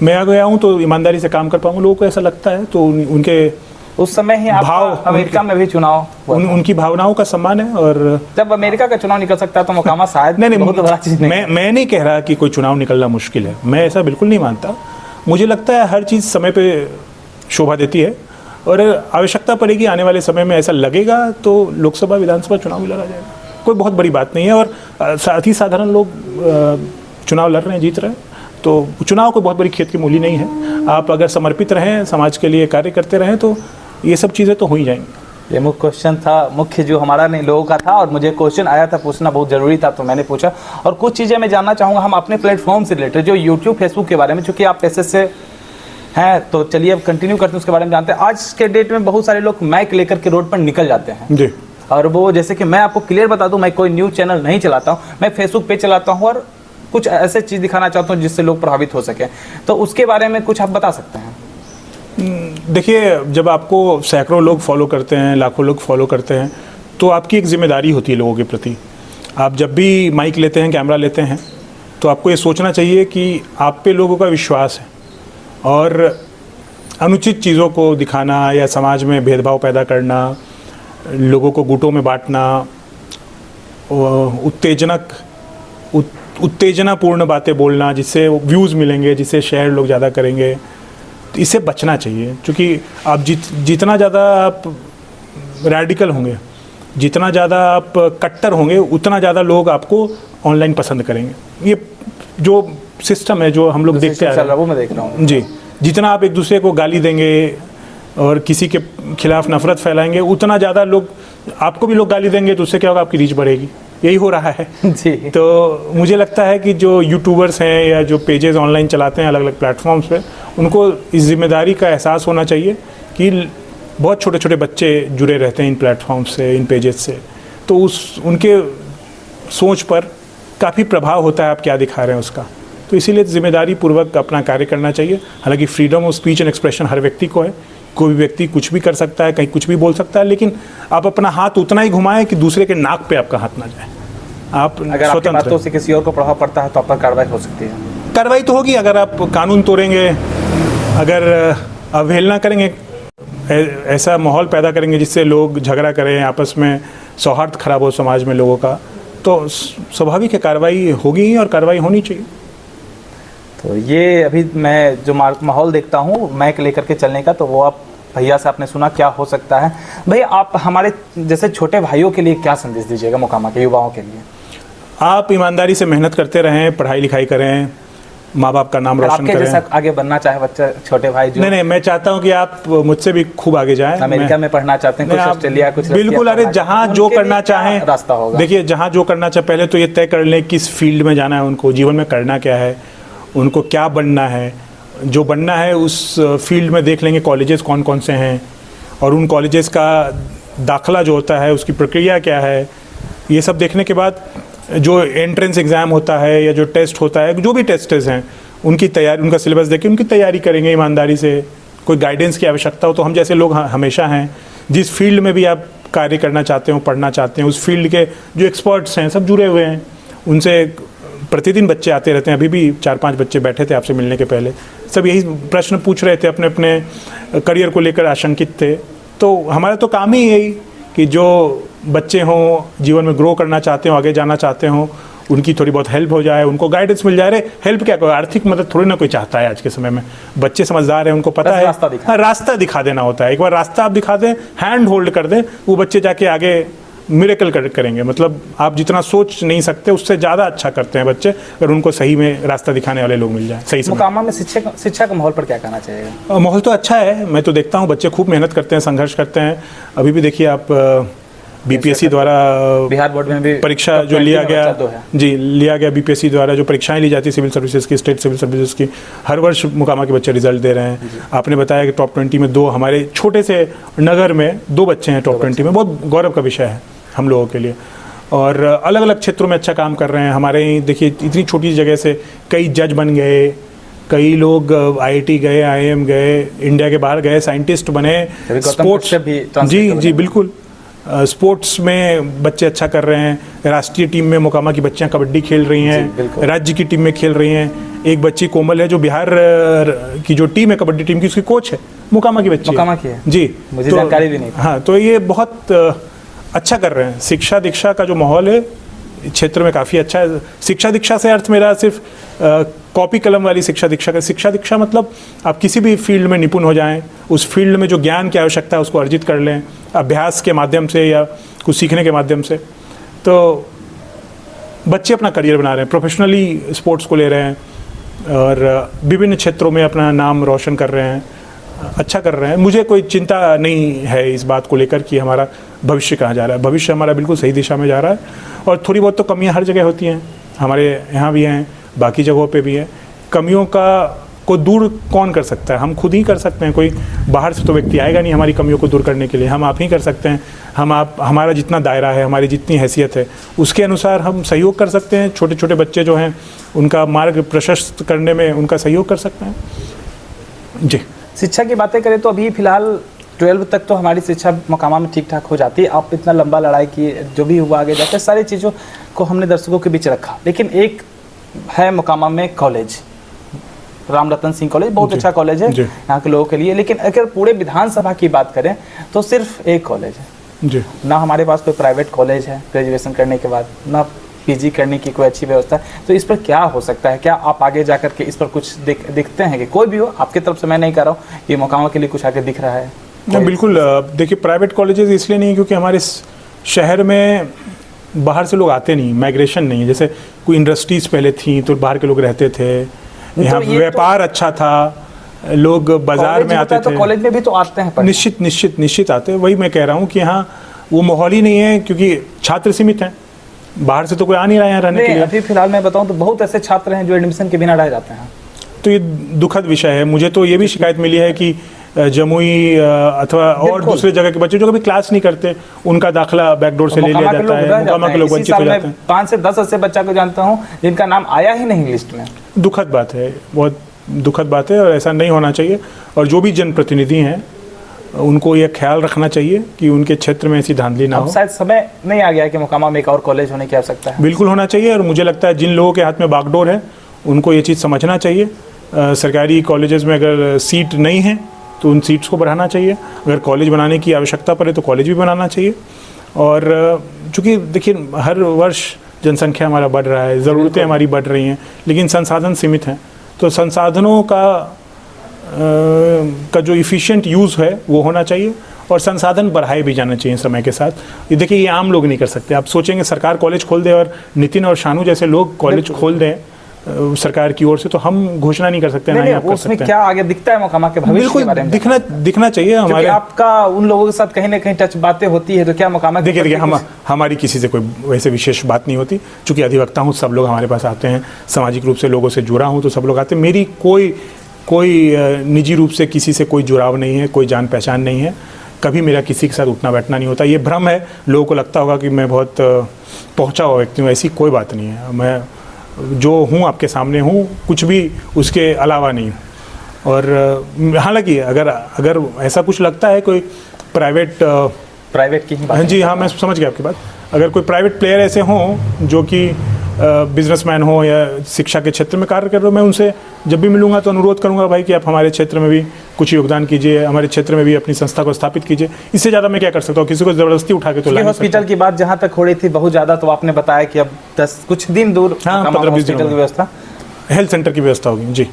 मैं आ गया हूँ तो ईमानदारी से काम कर पाऊँगा, लोगों को ऐसा लगता है। तो उनके उस समय ही भाव, अमेरिका में भी चुनाव उनकी भावनाओं का सम्मान है। और जब अमेरिका का चुनाव निकल सकता है तो मोकामा शायद नहीं, बहुत बड़ा चीज़ नहीं। मैं नहीं कह रहा कि कोई चुनाव निकलना मुश्किल है, मैं ऐसा बिल्कुल नहीं मानता। मुझे लगता है हर चीज़ समय पे शोभा देती है और आवश्यकता पड़ेगी, आने वाले समय में ऐसा लगेगा तो लोकसभा विधानसभा चुनाव भी लड़ा जाएगा। कोई बहुत बड़ी बात नहीं है और साथ ही साधारण लोग चुनाव लड़ रहे हैं, जीत रहे हैं, तो चुनाव को बहुत बड़ी खेत की मूली नहीं है। आप अगर समर्पित रहें, समाज के लिए कार्य करते रहें तो ये सब चीज़ें तो हो ही जाएंगी। ये मुख्य क्वेश्चन था, मुख्य जो हमारा नहीं लोगों का था, और मुझे क्वेश्चन आया था, पूछना बहुत ज़रूरी था तो मैंने पूछा। और कुछ चीज़ें मैं जानना चाहूँगा हम अपने प्लेटफॉर्म से रिलेटेड, जो यूट्यूब फेसबुक के बारे में, चूँकि आप पैसे से हैं तो चलिए अब कंटिन्यू करते हैं उसके बारे में जानते हैं। आज के डेट में बहुत सारे लोग माइक लेकर के रोड पर निकल जाते हैं जी, और वो, जैसे कि मैं आपको क्लियर बता दूं, मैं कोई न्यूज़ चैनल नहीं चलाता हूं, मैं फेसबुक पे चलाता हूं और कुछ ऐसे चीज़ दिखाना चाहता हूं जिससे लोग प्रभावित हो सके। तो उसके बारे में कुछ आप बता सकते हैं? देखिए, जब आपको सैकड़ों लोग फॉलो करते हैं, लाखों लोग फॉलो करते हैं, तो आपकी एक जिम्मेदारी होती है लोगों के प्रति। आप जब भी माइक लेते हैं, कैमरा लेते हैं, तो आपको ये सोचना चाहिए कि आप पे लोगों का विश्वास है और अनुचित चीज़ों को दिखाना या समाज में भेदभाव पैदा करना, लोगों को गुटों में बांटना, उत्तेजनापूर्ण बातें बोलना जिससे व्यूज़ मिलेंगे, जिससे शेयर लोग ज़्यादा करेंगे, तो इससे बचना चाहिए। क्योंकि आप जितना ज़्यादा आप रैडिकल होंगे, जितना ज़्यादा आप कट्टर होंगे, उतना ज़्यादा लोग आपको ऑनलाइन पसंद करेंगे। ये जो सिस्टम है, जो हम लोग देखते आ रहे हैं, वो मैं देख रहा हूँ जी। जितना आप एक दूसरे को गाली देंगे और किसी के खिलाफ नफरत फैलाएंगे, उतना ज़्यादा लोग, आपको भी लोग गाली देंगे तो उससे क्या होगा, आपकी रीच बढ़ेगी। यही हो रहा है जी। तो मुझे लगता है कि जो यूट्यूबर्स हैं या जो पेजेस ऑनलाइन चलाते हैं अलग अलग प्लेटफॉर्म्स पे, उनको इस जिम्मेदारी का एहसास होना चाहिए कि बहुत छोटे छोटे बच्चे जुड़े रहते हैं इन प्लेटफॉर्म से, इन पेजेस से, तो उनके सोच पर काफ़ी प्रभाव होता है आप क्या दिखा रहे हैं उसका। तो इसीलिए जिम्मेदारी पूर्वक अपना कार्य करना चाहिए। हालांकि freedom of speech and expression हर व्यक्ति को है, कोई भी व्यक्ति कुछ भी कर सकता है, कहीं कुछ भी बोल सकता है, लेकिन आप अपना हाथ उतना ही घुमाएं कि दूसरे के नाक पे आपका हाथ ना जाए। आप अगर आपकी बातों से किसी और को प्रभाव पड़ता है तो आप पर कार्रवाई हो सकती है। कार्रवाई तो होगी, अगर आप कानून तोड़ेंगे, अगर अवहेलना करेंगे, ऐसा माहौल पैदा करेंगे जिससे लोग झगड़ा करें, आपस में सौहार्द खराब हो समाज में लोगों का, तो स्वाभाविक है कार्रवाई होगी और कार्रवाई होनी चाहिए। तो ये अभी मैं जो माहौल देखता हूँ मैक लेकर के चलने का, तो वो आप भैया से आपने सुना क्या हो सकता है। भैया आप हमारे जैसे छोटे भाइयों के लिए क्या संदेश दीजिएगा, मोकामा के युवाओं के लिए? आप ईमानदारी से मेहनत करते रहें, पढ़ाई लिखाई करें, माँ बाप का नाम रोशन आपके करें। जैसा आगे बनना चाहे बच्चा, छोटे भाई जो नहीं, मैं चाहता हूँ कि आप मुझसे भी खूब आगे जाएं। अमेरिका में पढ़ना चाहते हैं, कुछ ऑस्ट्रेलिया, कुछ बिल्कुल, अरे जहाँ जो करना चाहें रास्ता होगा। देखिए, जहाँ जो करना चाहे पहले तो ये तय कर लें किस फील्ड में जाना है, उनको जीवन में करना क्या है, उनको क्या बनना है। जो बनना है उस फील्ड में देख लेंगे कॉलेजेस कौन कौन से हैं, और उन कॉलेजेस का दाखिला जो होता है उसकी प्रक्रिया क्या है। ये सब देखने के बाद जो एंट्रेंस एग्ज़ाम होता है या जो टेस्ट होता है, जो भी टेस्ट्स हैं, उनकी तैयारी, उनका सिलेबस देख के उनकी तैयारी करेंगे ईमानदारी से। कोई गाइडेंस की आवश्यकता हो तो हम जैसे लोग हमेशा हैं। जिस फील्ड में भी आप कार्य करना चाहते हो, पढ़ना चाहते हैं, उस फील्ड के जो एक्सपर्ट्स हैं सब जुड़े हुए हैं, उनसे प्रतिदिन बच्चे आते रहते हैं। अभी भी 4-5 बच्चे बैठे थे आपसे मिलने के पहले, सब यही प्रश्न पूछ रहे थे, अपने अपने करियर को लेकर आशंकित थे। तो हमारा तो काम ही यही कि जो बच्चे हों, जीवन में ग्रो करना चाहते हो, आगे जाना चाहते हों, उनकी थोड़ी बहुत हेल्प हो जाए, उनको गाइडेंस मिल जाए। रे हेल्प क्या, कोई आर्थिक मदद थोड़ी ना कोई चाहता है आज के समय में। बच्चे समझदार हैं, उनको पता है रास्ता दिखा देना होता है। एक बार रास्ता आप दिखा दें, हैंड होल्ड कर दें, वो बच्चे जाके आगे मिरेकल करेंगे। मतलब आप जितना सोच नहीं सकते उससे ज़्यादा अच्छा करते हैं बच्चे, अगर उनको सही में रास्ता दिखाने वाले लोग मिल जाए सही समय। मोकामा में शिक्षा का माहौल पर क्या कहना चाहिएगा? माहौल तो अच्छा है, मैं तो देखता हूँ बच्चे खूब मेहनत करते हैं, संघर्ष करते हैं। अभी भी देखिए आप बीपीएससी द्वारा बिहार बोर्ड में भी परीक्षा जो लिया गया बीपीएससी द्वारा जो परीक्षाएं ली जाती है सिविल सर्विसेज की, स्टेट सिविल सर्विसेज की, हर वर्ष मोकामा के बच्चे रिजल्ट दे रहे हैं। आपने बताया कि टॉप 20 में 2 हमारे छोटे से नगर में 2 बच्चे हैं टॉप 20 में। बहुत गौरव का विषय है हम लोगों के लिए, और अलग अलग क्षेत्रों में अच्छा काम कर रहे हैं। हमारे देखिए इतनी छोटी जगह से कई जज बन गए, कई लोग आईआईटी गए, आईएम गए, इंडिया के बाहर गए, साइंटिस्ट बने, स्पोर्ट्स जी बिल्कुल, स्पोर्ट्स में बच्चे अच्छा कर रहे हैं। राष्ट्रीय टीम में मोकामा की बच्चियां कबड्डी खेल रही हैं, राज्य की टीम में खेल रही हैं। एक बच्ची कोमल है जो बिहार की जो टीम है कबड्डी टीम की, उसकी कोच है, मोकामा की बच्ची, मोकामा की है जी, मुझे जानकारी भी नहीं। हाँ, तो ये बहुत अच्छा कर रहे हैं। शिक्षा दीक्षा का जो माहौल है क्षेत्र में काफ़ी अच्छा है। शिक्षा दीक्षा से अर्थ मेरा सिर्फ कॉपी कलम वाली शिक्षा दीक्षा का, शिक्षा दीक्षा मतलब आप किसी भी फील्ड में निपुण हो जाएं, उस फील्ड में जो ज्ञान की आवश्यकता है उसको अर्जित कर लें, अभ्यास के माध्यम से या कुछ सीखने के माध्यम से। तो बच्चे अपना करियर बना रहे हैं, प्रोफेशनली स्पोर्ट्स को ले रहे हैं और विभिन्न क्षेत्रों में अपना नाम रोशन कर रहे हैं, अच्छा कर रहे हैं। मुझे कोई चिंता नहीं है इस बात को लेकर कि हमारा भविष्य कहाँ जा रहा है। भविष्य हमारा बिल्कुल सही दिशा में जा रहा है, और थोड़ी बहुत तो कमियां हर जगह होती हैं, हमारे यहाँ भी हैं, बाकी जगहों पे भी हैं। कमियों को दूर कौन कर सकता है? हम खुद ही कर सकते हैं। कोई बाहर से तो व्यक्ति आएगा नहीं हमारी कमियों को दूर करने के लिए, हम आप ही कर सकते हैं। हमारा जितना दायरा है, हमारी जितनी हैसियत है, उसके अनुसार हम सहयोग कर सकते हैं। छोटे छोटे बच्चे जो हैं उनका मार्ग प्रशस्त करने में उनका सहयोग कर सकते हैं जी। शिक्षा की बातें करें तो अभी फ़िलहाल 12 तक तो हमारी शिक्षा मोकामा में ठीक ठाक हो जाती है। आप इतना लंबा लड़ाई किए, जो भी हुआ आगे जाकर सारी चीज़ों को हमने दर्शकों के बीच रखा। लेकिन एक है मोकामा में कॉलेज, राम रतन सिंह कॉलेज, बहुत अच्छा कॉलेज है यहाँ के लोगों के लिए। लेकिन अगर पूरे विधानसभा की बात करें तो सिर्फ एक कॉलेज है जी। ना हमारे पास कोई प्राइवेट कॉलेज है ग्रेजुएशन करने के बाद, ना पीजी करने की कोई अच्छी व्यवस्था है। तो इस पर क्या हो सकता है? क्या आप आगे जा कर के इस पर कुछ दिखते हैं कि कोई भी हो, आपकी तरफ से मैं नहीं कर रहा हूँ, ये मोकामा के लिए कुछ आगे दिख रहा है? नहीं, बिल्कुल। देखिए, प्राइवेट कॉलेजेस इसलिए नहीं क्योंकि हमारे शहर में बाहर से लोग आते नहीं, माइग्रेशन नहीं है। जैसे कोई इंडस्ट्रीज़ पहले थी तो बाहर के लोग रहते थे, यहाँ व्यापार अच्छा था, लोग बाजार में आते थे। तो कॉलेज में भी तो आते हैं, निश्चित आते हैं। वही मैं कह रहा हूँ कि यहाँ वो माहौल ही नहीं है क्योंकि छात्र सीमित हैं, बाहर से तो कोई आ नहीं रहा है यहाँ रहने के लिए। अभी फिलहाल मैं बताऊँ तो बहुत ऐसे छात्र हैं जो एडमिशन के बिना रह जाते हैं। तो ये दुखद विषय है। मुझे तो ये भी शिकायत मिली है कि जमुई अथवा और दूसरे जगह के बच्चे जो कभी क्लास नहीं करते, उनका दाखिला बैकडोर से ले लिया जाता है। मोकामा के लोग वंचित हो जाते हैं। 5 से 10 ऐसे बच्चा को जानता हूँ जिनका नाम आया ही नहीं लिस्ट में। दुखद बात है, बहुत दुखद बात है, और ऐसा नहीं होना चाहिए। और जो भी जनप्रतिनिधि हैं उनको ये ख्याल रखना चाहिए कि उनके क्षेत्र में ऐसी धांधली ना हो। शायद समय नहीं आ गया कि मोकामा में एक और कॉलेज होने की आवश्यकता है। बिल्कुल होना चाहिए, और मुझे लगता है जिन लोगों के हाथ में बागडोर है उनको ये चीज़ समझना चाहिए। सरकारी कॉलेजेस में अगर सीट नहीं है तो उन सीट्स को बढ़ाना चाहिए। अगर कॉलेज बनाने की आवश्यकता पड़े तो कॉलेज भी बनाना चाहिए। और चूँकि देखिए हर वर्ष जनसंख्या हमारा बढ़ रहा है, ज़रूरतें हमारी बढ़ रही हैं, लेकिन संसाधन सीमित हैं। तो संसाधनों का जो इफ़िशिएंट यूज़ है वो होना चाहिए और संसाधन बढ़ाए भी जाना चाहिए समय के साथ। ये देखिए, ये आम लोग नहीं कर सकते। आप सोचेंगे सरकार कॉलेज खोल दे और नितिन और शानू जैसे लोग कॉलेज खोल दें सरकार की ओर से, तो हम घोषणा नहीं कर सकते, ना ही आप कर उसमें सकते हैं। क्या आगे दिखता है मोकामा के भविष्य के बारे में? दिखना चाहिए हमारे। आपका उन लोगों के साथ कहीं ना कहीं टच बातें होती है, तो क्या मोकामा देखिए हमारी किसी से कोई वैसे विशेष बात नहीं होती। चूंकि अधिवक्ता हूँ, सब लोग हमारे पास आते हैं, सामाजिक रूप से लोगों से जुड़ा हूँ तो सब लोग आते हैं। मेरी कोई निजी रूप से किसी से कोई जुड़ाव नहीं है, कोई जान पहचान नहीं है। कभी मेरा किसी के साथ उठना बैठना नहीं होता। ये भ्रम है, लोगों को लगता होगा कि मैं बहुत पहुँचा हुआ व्यक्ति हूँ। ऐसी कोई बात नहीं है। मैं जो हूँ आपके सामने हूँ, कुछ भी उसके अलावा नहीं। और हालांकि अगर ऐसा कुछ लगता है कोई प्राइवेट की ही बात हाँ जी, हाँ मैं समझ गया आपकी बात। अगर कोई प्राइवेट प्लेयर ऐसे हों जो कि बिजनेसमैन हो या शिक्षा के क्षेत्र में कार्य कर रहे हो, मैं उनसे जब भी मिलूंगा तो अनुरोध करूंगा भाई कि आप हमारे क्षेत्र में भी कुछ योगदान कीजिए, हमारे क्षेत्र में भी अपनी संस्था को स्थापित कीजिए। इससे ज़्यादा मैं क्या कर सकता हूँ? किसी को ज़बरदस्ती उठा के तो ला नहीं सकता। हॉस्पिटल की बात जहाँ तक हो रही थी बहुत ज़्यादा, तो आपने बताया कि अब कुछ दिन दूर 15-20 हॉस्पिटल की व्यवस्था, हेल्थ सेंटर की व्यवस्था होगी जी।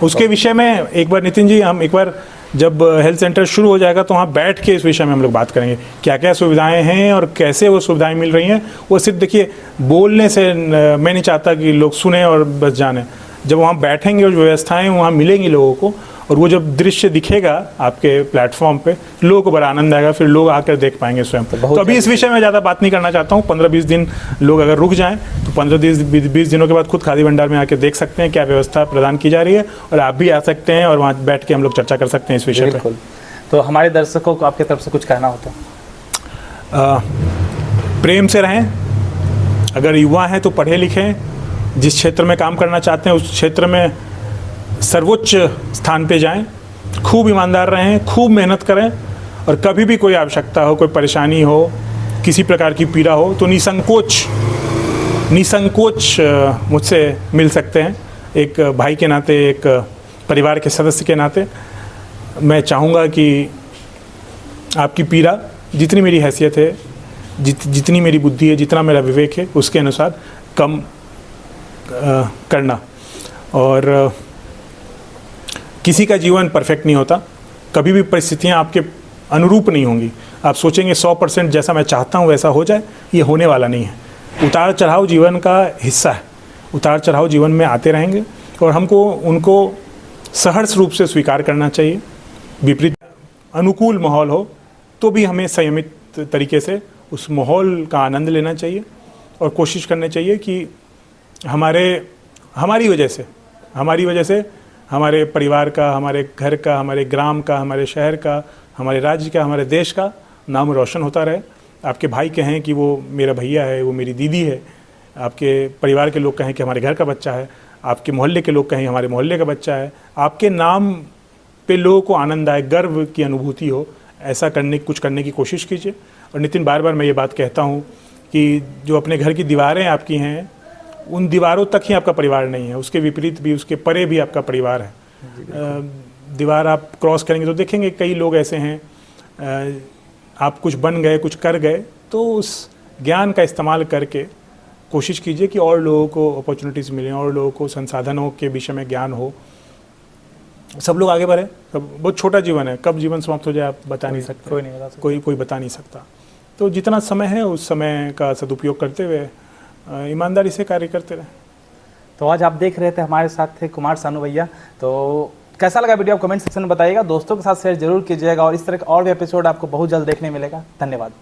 उसके विषय में एक बार नितिन जी, हम एक बार जब हेल्थ सेंटर शुरू हो जाएगा तो वहाँ बैठ के इस विषय में हम लोग बात करेंगे, क्या क्या सुविधाएं हैं और कैसे वो सुविधाएं मिल रही हैं। वो सिर्फ देखिए बोलने से मैं नहीं चाहता कि लोग सुने और बस जाने। जब वहाँ बैठेंगे और व्यवस्थाएं वहाँ मिलेंगी लोगों को, और वो जब दृश्य दिखेगा आपके प्लेटफॉर्म पे, लोगों को बड़ा आनंद आएगा, फिर लोग आकर देख पाएंगे स्वयं। तो अभी इस विषय में ज़्यादा बात नहीं करना चाहता हूँ। 15-20 दिन लोग अगर रुक जाएं तो 15-20 दिनों के बाद खुद खादी भंडार में आके देख सकते हैं क्या व्यवस्था प्रदान की जा रही है, और आप भी आ सकते हैं और वहाँ बैठ के हम लोग चर्चा कर सकते हैं इस विषय पर। तो हमारे दर्शकों को आपकी तरफ से कुछ कहना होता? प्रेम से रहें। अगर युवा हैं तो पढ़े लिखें, जिस क्षेत्र में काम करना चाहते हैं उस क्षेत्र में सर्वोच्च स्थान पे जाएं, खूब ईमानदार रहें, खूब मेहनत करें, और कभी भी कोई आवश्यकता हो, कोई परेशानी हो, किसी प्रकार की पीड़ा हो तो निसंकोच मुझसे मिल सकते हैं। एक भाई के नाते, एक परिवार के सदस्य के नाते मैं चाहूँगा कि आपकी पीड़ा, जितनी मेरी हैसियत है, जितनी मेरी बुद्धि है, जितना मेरा विवेक है, उसके अनुसार कम करना। और किसी का जीवन परफेक्ट नहीं होता, कभी भी परिस्थितियाँ आपके अनुरूप नहीं होंगी। आप सोचेंगे 100% जैसा मैं चाहता हूँ वैसा हो जाए, ये होने वाला नहीं है। उतार चढ़ाव जीवन का हिस्सा है, उतार चढ़ाव जीवन में आते रहेंगे और हमको उनको सहर्ष रूप से स्वीकार करना चाहिए। विपरीत अनुकूल माहौल हो तो भी हमें संयमित तरीके से उस माहौल का आनंद लेना चाहिए और कोशिश करनी चाहिए कि हमारी वजह से हमारे परिवार का, हमारे घर का, हमारे ग्राम का, हमारे शहर का, हमारे राज्य का, हमारे देश का नाम रोशन होता रहे। आपके भाई कहें कि वो मेरा भैया है, वो मेरी दीदी है, आपके परिवार के लोग कहें कि हमारे घर का बच्चा है, आपके मोहल्ले के लोग कहें हमारे मोहल्ले का बच्चा है। आपके नाम पे लोगों को आनंद आए, गर्व की अनुभूति हो, ऐसा कुछ करने की कोशिश कीजिए। और नितिन, बार बार मैं ये बात कहता हूँ कि जो अपने घर की दीवारें आपकी हैं, उन दीवारों तक ही आपका परिवार नहीं है, उसके विपरीत भी, उसके परे भी आपका परिवार है। दीवार आप क्रॉस करेंगे तो देखेंगे कई लोग ऐसे हैं, आप कुछ बन गए, कुछ कर गए, तो उस ज्ञान का इस्तेमाल करके कोशिश कीजिए कि और लोगों को अपॉर्चुनिटीज़ मिलें, और लोगों को संसाधनों के विषय में ज्ञान हो, सब लोग आगे बढ़े। बहुत छोटा जीवन है, कब जीवन समाप्त हो जाए आप बता नहीं सकते, कोई बता नहीं सकता। तो जितना समय है उस समय का सदुपयोग करते हुए ईमानदारी से कार्य करते रहे। तो आज आप देख रहे थे, हमारे साथ थे कुमार सानू भैया। तो कैसा लगा वीडियो आप कमेंट सेक्शन में बताइएगा, दोस्तों के साथ शेयर जरूर कीजिएगा, और इस तरह का और भी एपिसोड आपको बहुत जल्द देखने मिलेगा। धन्यवाद।